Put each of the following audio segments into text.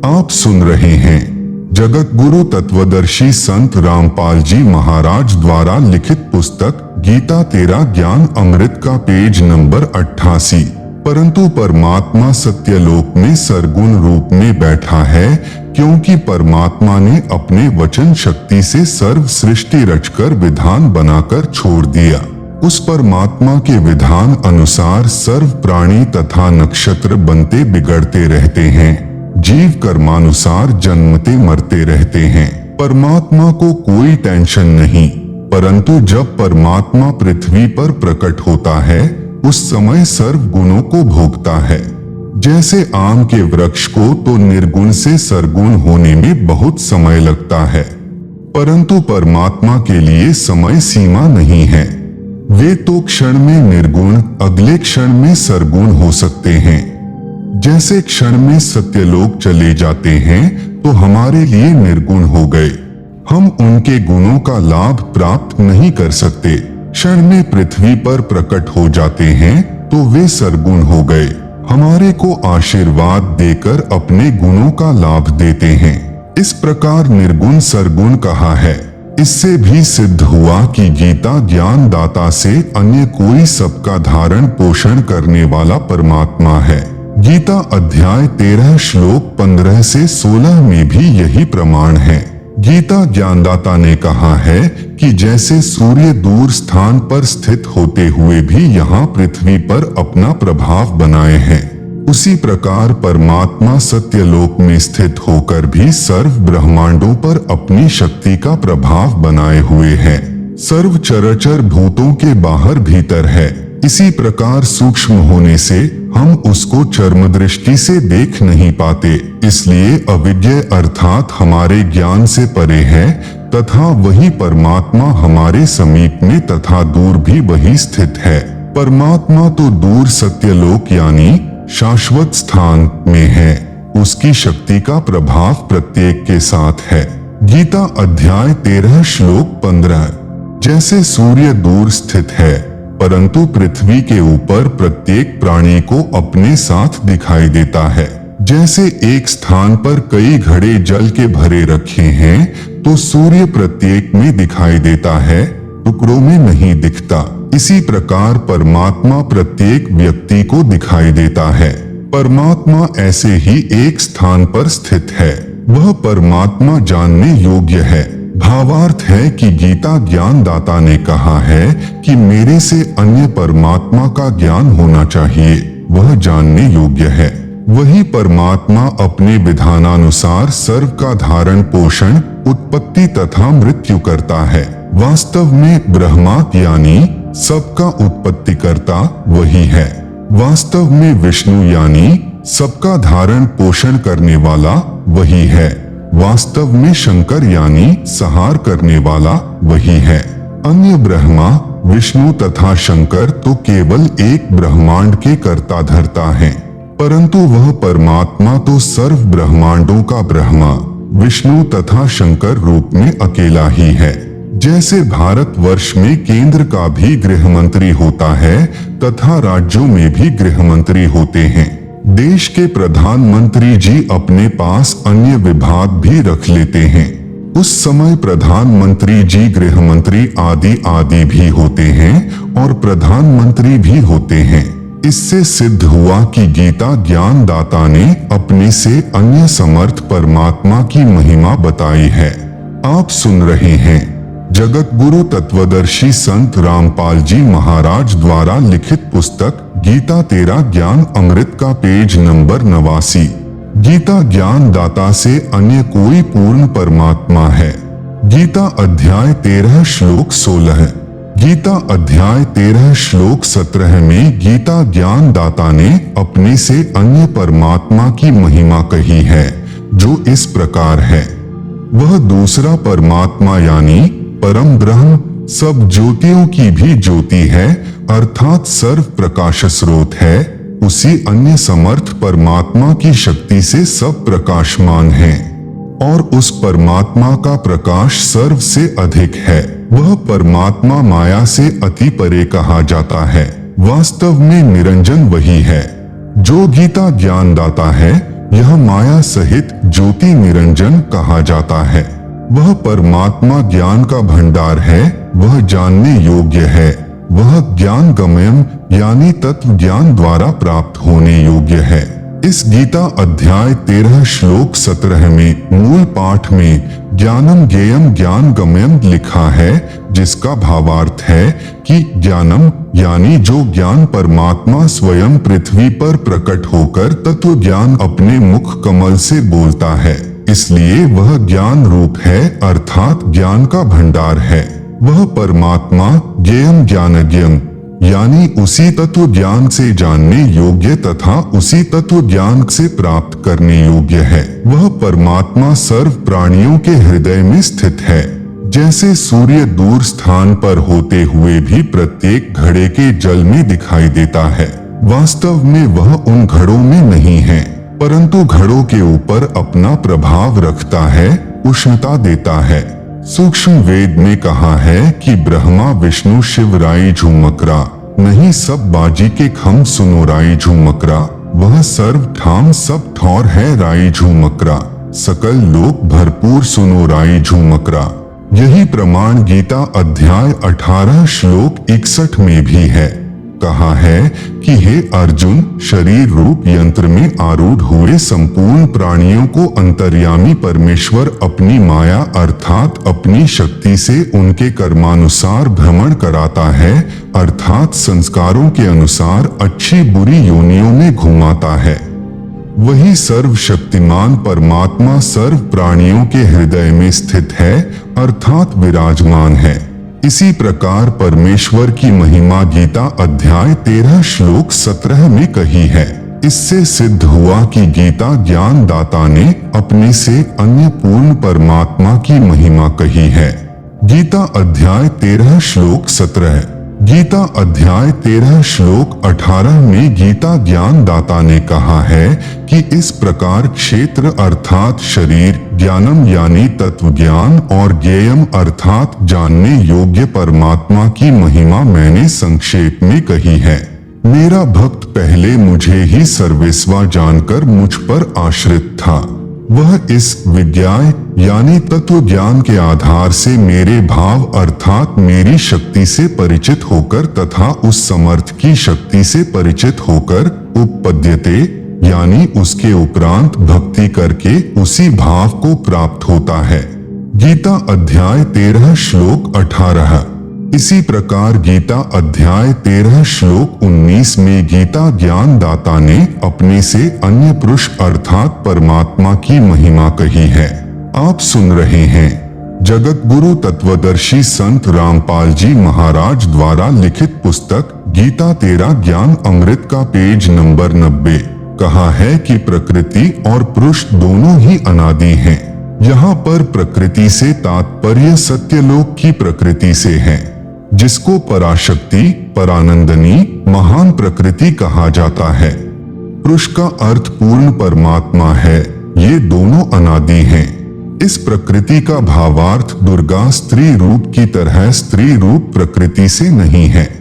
आप सुन रहे हैं जगत गुरु तत्वदर्शी संत रामपाल जी महाराज द्वारा लिखित पुस्तक गीता तेरा ज्ञान अमृत का पेज नंबर 88। परंतु परमात्मा सत्यलोक में सरगुण रूप में बैठा है, क्योंकि परमात्मा ने अपने वचन शक्ति से सर्व सृष्टि रचकर विधान बनाकर छोड़ दिया। उस परमात्मा के विधान अनुसार सर्व प्राणी तथा नक्षत्र बनते बिगड़ते रहते हैं, जीव कर्मानुसार जन्मते मरते रहते हैं। परमात्मा को कोई टेंशन नहीं, परंतु जब परमात्मा पृथ्वी पर प्रकट होता है उस समय सर्व गुणों को भोगता है। जैसे आम के वृक्ष को तो निर्गुण से सरगुण होने में बहुत समय लगता है, परंतु परमात्मा के लिए समय सीमा नहीं है। वे तो क्षण में निर्गुण अगले क्षण में सरगुण हो सकते हैं। जैसे क्षण में सत्यलोक चले जाते हैं तो हमारे लिए निर्गुण हो गए, हम उनके गुणों का लाभ प्राप्त नहीं कर सकते। क्षण में पृथ्वी पर प्रकट हो जाते हैं तो वे सरगुण हो गए, हमारे को आशीर्वाद देकर अपने गुणों का लाभ देते हैं। इस प्रकार निर्गुण सरगुण कहा है। इससे भी सिद्ध हुआ कि गीता ज्ञान दाता से अन्य कोई सबका धारण पोषण करने वाला परमात्मा है। गीता अध्याय 13 श्लोक 15 से 16 में भी यही प्रमाण है। गीता ज्ञानदाता ने कहा है कि जैसे सूर्य दूर स्थान पर स्थित होते हुए भी यहाँ पृथ्वी पर अपना प्रभाव बनाए हैं, उसी प्रकार परमात्मा सत्यलोक में स्थित होकर भी सर्व ब्रह्मांडों पर अपनी शक्ति का प्रभाव बनाए हुए है। सर्व चराचर भूतों के बाहर भीतर है। इसी प्रकार सूक्ष्म होने से हम उसको चर्म दृष्टि से देख नहीं पाते, इसलिए अविज्ञेय अर्थात हमारे ज्ञान से परे है, तथा वही परमात्मा हमारे समीप में तथा दूर भी वही स्थित है। परमात्मा तो दूर सत्यलोक यानी शाश्वत स्थान में है, उसकी शक्ति का प्रभाव प्रत्येक के साथ है। गीता अध्याय 13 श्लोक 15। जैसे सूर्य दूर स्थित है परंतु पृथ्वी के ऊपर प्रत्येक प्राणी को अपने साथ दिखाई देता है। जैसे एक स्थान पर कई घड़े जल के भरे रखे हैं तो सूर्य प्रत्येक में दिखाई देता है, टुकड़ों में नहीं दिखता। इसी प्रकार परमात्मा प्रत्येक व्यक्ति को दिखाई देता है। परमात्मा ऐसे ही एक स्थान पर स्थित है, वह परमात्मा जानने योग्य है। भावार्थ है कि गीता ज्ञान दाता ने कहा है कि मेरे से अन्य परमात्मा का ज्ञान होना चाहिए, वह जानने योग्य है। वही परमात्मा अपने विधानानुसार सर्व का धारण पोषण उत्पत्ति तथा मृत्यु करता है। वास्तव में ब्रह्मा यानी सबका उत्पत्ति करता वही है। वास्तव में विष्णु यानी सबका धारण पोषण करने वाला वही है। वास्तव में शंकर यानी संहार करने वाला वही है। अन्य ब्रह्मा विष्णु तथा शंकर तो केवल एक ब्रह्मांड के कर्ता धर्ता हैं, परंतु वह परमात्मा तो सर्व ब्रह्मांडों का ब्रह्मा विष्णु तथा शंकर रूप में अकेला ही है। जैसे भारतवर्ष में केंद्र का भी गृह मंत्री होता है तथा राज्यों में भी गृह मंत्री होते हैं। देश के प्रधानमंत्री जी अपने पास अन्य विभाग भी रख लेते हैं। उस समय प्रधानमंत्री जी गृह मंत्री आदि भी होते हैं और प्रधानमंत्री भी होते हैं। इससे सिद्ध हुआ कि गीता ज्ञान दाता ने अपने से अन्य समर्थ परमात्मा की महिमा बताई है। आप सुन रहे हैं जगत गुरु तत्वदर्शी संत रामपाल जी महाराज द्वारा लिखित पुस्तक गीता तेरा ज्ञान अमृत का पेज नंबर 89। गीता ज्ञान दाता से अन्य कोई पूर्ण परमात्मा है। गीता अध्याय 13 श्लोक 16। गीता अध्याय 13 श्लोक 17 में गीता ज्ञान दाता ने अपने से अन्य परमात्मा की महिमा कही है, जो इस प्रकार है। वह दूसरा परमात्मा यानी परम ब्रह्म सब ज्योतियों की भी ज्योति है, अर्थात सर्व प्रकाश स्रोत है। उसी अन्य समर्थ परमात्मा की शक्ति से सब प्रकाशमान है और उस परमात्मा का प्रकाश सर्व से अधिक है। वह परमात्मा माया से अति परे कहा जाता है। वास्तव में निरंजन वही है। जो गीता ज्ञान दाता है यह माया सहित ज्योति निरंजन कहा जाता है। वह परमात्मा ज्ञान का भंडार है, वह जानने योग्य है, वह ज्ञान गम्यम यानी तत्व ज्ञान द्वारा प्राप्त होने योग्य है। इस गीता अध्याय 13 श्लोक 17 में मूल पाठ में ज्ञानम ज्ञेयम ज्ञान गम्यम लिखा है, जिसका भावार्थ है कि ज्ञानम यानी जो ज्ञान परमात्मा स्वयं पृथ्वी पर प्रकट होकर तत्व ज्ञान अपने मुख कमल से बोलता है, इसलिए वह ज्ञान रूप है अर्थात ज्ञान का भंडार है। वह परमात्मा ज्ञेयम ज्ञानज्ञम यानी उसी तत्व ज्ञान से जानने योग्य तथा उसी तत्व ज्ञान से प्राप्त करने योग्य है। वह परमात्मा सर्व प्राणियों के हृदय में स्थित है। जैसे सूर्य दूर स्थान पर होते हुए भी प्रत्येक घड़े के जल में दिखाई देता है, वास्तव में वह उन घड़ों में नहीं है, परंतु घड़ों के ऊपर अपना प्रभाव रखता है, उष्णता देता है। सूक्ष्म वेद में कहा है कि ब्रह्मा विष्णु शिव राई झुमकरा, नहीं सब बाजी के खम सुनो राई झुमकरा, वह सर्व ठाम सब ठौर है राई झुमकरा, सकल लोक भरपूर सुनो राई झुमकरा। यही प्रमाण गीता अध्याय 18 श्लोक 61 में भी है। कहा है कि हे अर्जुन, शरीर रूप यंत्र में आरूढ़ हुए संपूर्ण प्राणियों को अंतर्यामी परमेश्वर अपनी माया अर्थात अपनी शक्ति से उनके कर्मानुसार भ्रमण कराता है, अर्थात संस्कारों के अनुसार अच्छी बुरी योनियों में घुमाता है। वही सर्वशक्तिमान परमात्मा सर्व प्राणियों के हृदय में स्थित है, अर्थात विराजमान है। इसी प्रकार परमेश्वर की महिमा गीता अध्याय 13 श्लोक 17 में कही है। इससे सिद्ध हुआ कि गीता ज्ञान दाता ने अपने से अन्य पूर्ण परमात्मा की महिमा कही है। गीता अध्याय 13 श्लोक 17, गीता अध्याय 13 श्लोक 18 में गीता ज्ञान दाता ने कहा है कि इस प्रकार क्षेत्र अर्थात शरीर, ज्ञानम यानी तत्व ज्ञान और ज्ञेयम अर्थात जानने योग्य परमात्मा की महिमा मैंने संक्षेप में कही है। मेरा भक्त पहले मुझे ही सर्वेस्वा जानकर मुझ पर आश्रित था। वह इस विज्ञाय यानी तत्व ज्ञान के आधार से मेरे भाव अर्थात मेरी शक्ति से परिचित होकर तथा उस समर्थ की शक्ति से परिचित होकर उपपद्यते यानी उसके उपरांत भक्ति करके उसी भाव को प्राप्त होता है। गीता अध्याय 13 श्लोक 18। इसी प्रकार गीता अध्याय 13 श्लोक 19 में गीता ज्ञान दाता ने अपने से अन्य पुरुष अर्थात परमात्मा की महिमा कही है। आप सुन रहे हैं जगत गुरु तत्वदर्शी संत रामपाल जी महाराज द्वारा लिखित पुस्तक गीता तेरा ज्ञान अमृत का पेज नंबर 90। कहा है कि प्रकृति और पुरुष दोनों ही अनादि हैं। यहाँ पर प्रकृति से तात्पर्य सत्यलोक की प्रकृति से है, जिसको पराशक्ति, परानंदनी, महान प्रकृति कहा जाता है। पुरुष का अर्थ पूर्ण परमात्मा है। ये दोनों अनादि हैं। इस प्रकृति का भावार्थ दुर्गा स्त्री रूप की तरह स्त्री रूप प्रकृति से नहीं है।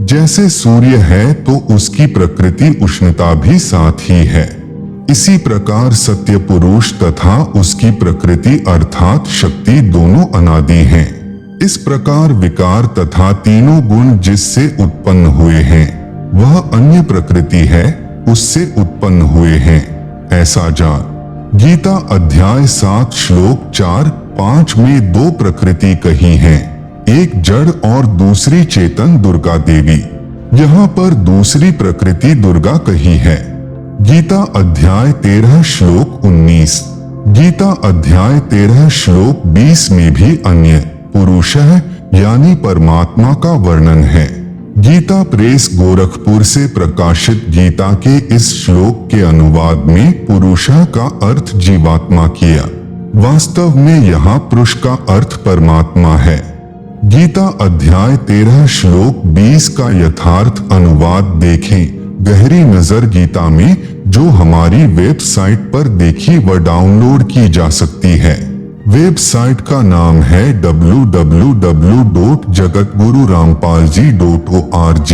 जैसे सूर्य है तो उसकी प्रकृति उष्णता भी साथ ही है, इसी प्रकार सत्य पुरुष तथा उसकी प्रकृति अर्थात शक्ति दोनों अनादि हैं। इस प्रकार विकार तथा तीनों गुण जिससे उत्पन्न हुए हैं वह अन्य प्रकृति है, उससे उत्पन्न हुए हैं, ऐसा जान। गीता अध्याय 7 श्लोक 4-5 में दो प्रकृति कही हैं, एक जड़ और दूसरी चेतन दुर्गा देवी। यहाँ पर दूसरी प्रकृति दुर्गा कही है। गीता अध्याय 13 श्लोक 19, गीता अध्याय 13 श्लोक 20 में भी अन्य पुरुषः यानी परमात्मा का वर्णन है। गीता प्रेस गोरखपुर से प्रकाशित गीता के इस श्लोक के अनुवाद में पुरुषः का अर्थ जीवात्मा किया। वास्तव में यहाँ पुरुष का अर्थ परमात्मा है। गीता अध्याय 13 श्लोक 20 का यथार्थ अनुवाद देखें गहरी नजर गीता में, जो हमारी वेबसाइट पर देखी व डाउनलोड की जा सकती है। वेबसाइट का नाम है www.jagatgururampalji.org।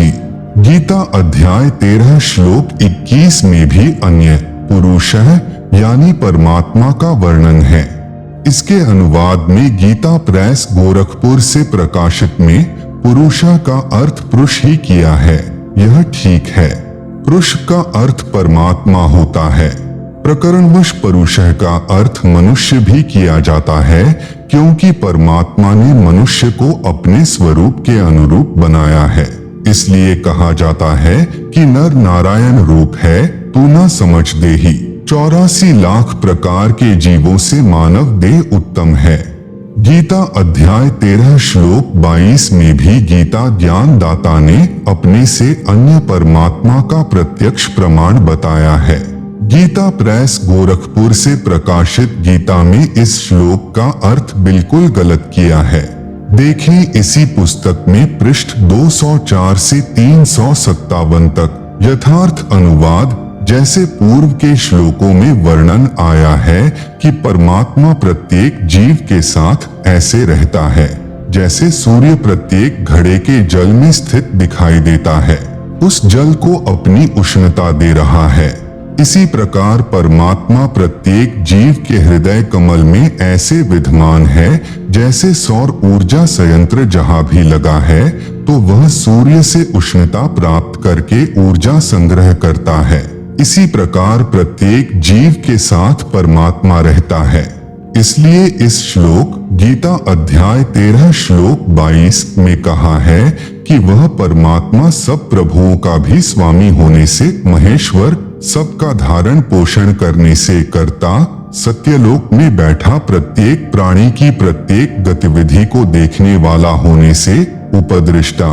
गीता अध्याय 13 श्लोक 21 में भी अन्य पुरुषः यानी परमात्मा का वर्णन है। इसके अनुवाद में गीता प्रेस गोरखपुर से प्रकाशित में पुरुषः का अर्थ पुरुष ही किया है। यह ठीक है। पुरुष का अर्थ परमात्मा होता है। प्रकरणवश पुरुषः का अर्थ मनुष्य भी किया जाता है, क्योंकि परमात्मा ने मनुष्य को अपने स्वरूप के अनुरूप बनाया है। इसलिए कहा जाता है कि नर नारायण रूप है, तू न समझ दे ही। 84 लाख प्रकार के जीवों से मानव देह उत्तम है। गीता अध्याय 13 श्लोक 22 में भी गीता ज्ञान दाता ने अपने से अन्य परमात्मा का प्रत्यक्ष प्रमाण बताया है। गीता प्रेस गोरखपुर से प्रकाशित गीता में इस श्लोक का अर्थ बिल्कुल गलत किया है। देखें इसी पुस्तक में पृष्ठ 204 से 357 तक यथार्थ अनुवाद। जैसे पूर्व के श्लोकों में वर्णन आया है कि परमात्मा प्रत्येक जीव के साथ ऐसे रहता है जैसे सूर्य प्रत्येक घड़े के जल में स्थित दिखाई देता है, उस जल को अपनी उष्णता दे रहा है। इसी प्रकार परमात्मा प्रत्येक जीव के हृदय कमल में ऐसे विद्यमान है जैसे सौर ऊर्जा संयंत्र जहां भी लगा है तो वह सूर्य से उष्णता प्राप्त करके ऊर्जा संग्रह करता है। इसी प्रकार प्रत्येक जीव के साथ परमात्मा रहता है। इसलिए इस श्लोक गीता अध्याय 13 श्लोक 22 में कहा है कि वह परमात्मा सब प्रभुओं का भी स्वामी होने से महेश्वर, सबका धारण पोषण करने से कर्ता, सत्यलोक में बैठा प्रत्येक प्राणी की प्रत्येक गतिविधि को देखने वाला होने से उपदृष्टा,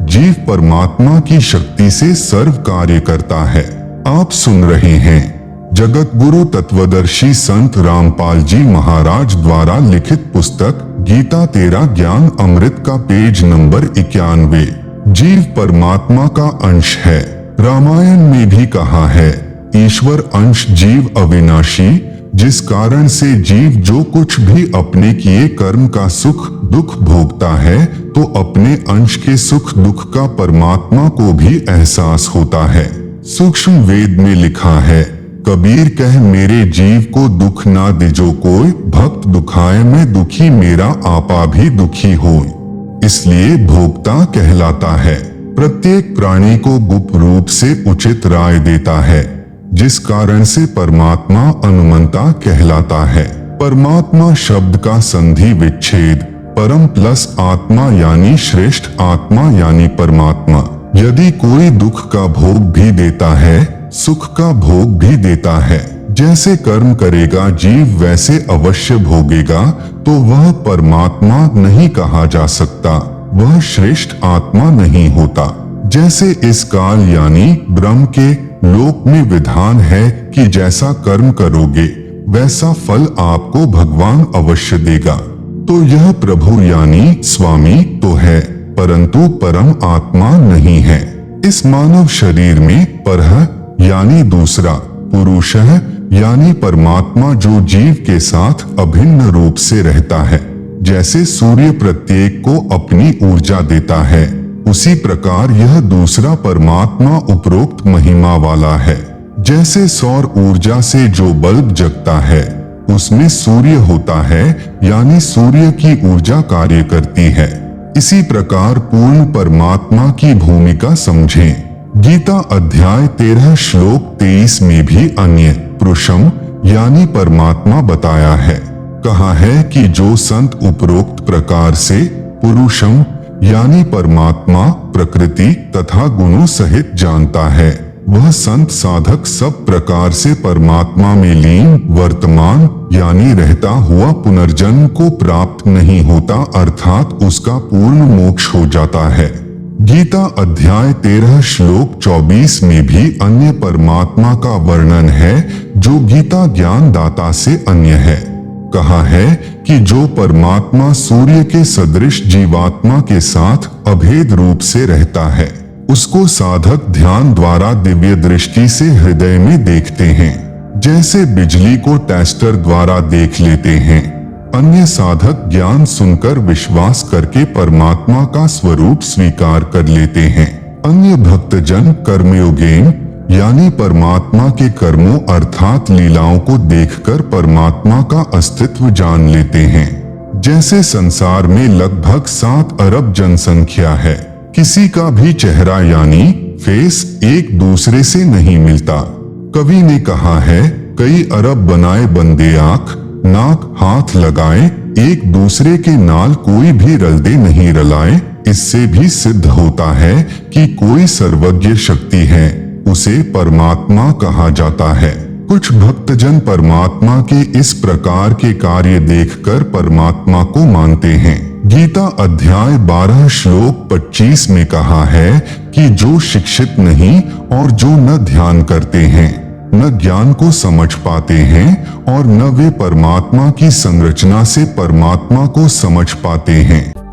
जीव परमात्मा की शक्ति से सर्व कार्य करता है। आप सुन रहे हैं जगत गुरु तत्वदर्शी संत रामपाल जी महाराज द्वारा लिखित पुस्तक गीता तेरा ज्ञान अमृत का पेज नंबर 91। जीव परमात्मा का अंश है। रामायण में भी कहा है, ईश्वर अंश जीव अविनाशी, जिस कारण से जीव जो कुछ भी अपने किए कर्म का सुख दुख भोगता है तो अपने अंश के सुख दुख का परमात्मा को भी एहसास होता है। सूक्ष्म वेद में लिखा है, कबीर कह मेरे जीव को दुख ना दिजो कोई, भक्त दुखाए मैं दुखी मेरा आपा भी दुखी होय। इसलिए भोक्ता कहलाता है। प्रत्येक प्राणी को गुप्त रूप से उचित राय देता है, जिस कारण से परमात्मा अनुमंता कहलाता है। परमात्मा शब्द का संधि विच्छेद परम प्लस आत्मा यानी श्रेष्ठ आत्मा यानी परमात्मा। यदि कोई दुख का भोग भी देता है, सुख का भोग भी देता है। जैसे कर्म करेगा जीव वैसे अवश्य भोगेगा, तो वह परमात्मा नहीं कहा जा सकता, वह श्रेष्ठ आत्मा नहीं होता। जैसे इस काल यानी ब्रह्म के लोक में विधान है कि जैसा कर्म करोगे वैसा फल आपको भगवान अवश्य देगा। तो यह प्रभु यानी स्वामी तो है, परंतु परम आत्मा नहीं है। इस मानव शरीर में परह यानी दूसरा, पुरुषः यानी परमात्मा जो जीव के साथ अभिन्न रूप से रहता है। जैसे सूर्य प्रत्येक को अपनी ऊर्जा देता है, उसी प्रकार यह दूसरा परमात्मा उपरोक्त महिमा वाला है। जैसे सौर ऊर्जा से जो बल्ब जगता है उसमें सूर्य होता है, यानी सूर्य की ऊर्जा कार्य करती है। इसी प्रकार पूर्ण परमात्मा की भूमिका समझें। गीता अध्याय 13 श्लोक 23 में भी अन्य पुरुषम यानी परमात्मा बताया है। कहा है कि जो संत उपरोक्त प्रकार से पुरुषम यानी परमात्मा प्रकृति तथा गुणों सहित जानता है, वह संत साधक सब प्रकार से परमात्मा में लीन वर्तमान यानी रहता हुआ पुनर्जन्म को प्राप्त नहीं होता, अर्थात उसका पूर्ण मोक्ष हो जाता है। गीता अध्याय 13 श्लोक 24 में भी अन्य परमात्मा का वर्णन है जो गीता ज्ञान दाता से अन्य है। कहा है कि जो परमात्मा सूर्य के सदृश जीवात्मा के साथ अभेद रूप से रहता है, उसको साधक ध्यान द्वारा दिव्य दृष्टि से हृदय में देखते हैं, जैसे बिजली को टेस्टर द्वारा देख लेते हैं। अन्य साधक ज्ञान सुनकर विश्वास करके परमात्मा का स्वरूप स्वीकार कर लेते हैं। अन्य भक्तजन कर्मयोगेन यानी परमात्मा के कर्मों अर्थात लीलाओं को देखकर परमात्मा का अस्तित्व जान लेते हैं। जैसे संसार में लगभग 7 अरब जनसंख्या है, किसी का भी चेहरा यानी फेस एक दूसरे से नहीं मिलता। कवि ने कहा है, कई अरब बनाए बंदे आंख नाक हाथ लगाए, एक दूसरे के नाल कोई भी रलदे नहीं रलाए। इससे भी सिद्ध होता है कि कोई सर्वज्ञ शक्ति है, उसे परमात्मा कहा जाता है। कुछ भक्तजन परमात्मा के इस प्रकार के कार्य देखकर परमात्मा को मानते हैं। गीता अध्याय 12 श्लोक 25 में कहा है कि जो शिक्षित नहीं और जो न ध्यान करते हैं, न ज्ञान को समझ पाते हैं और न वे परमात्मा की संरचना से परमात्मा को समझ पाते हैं।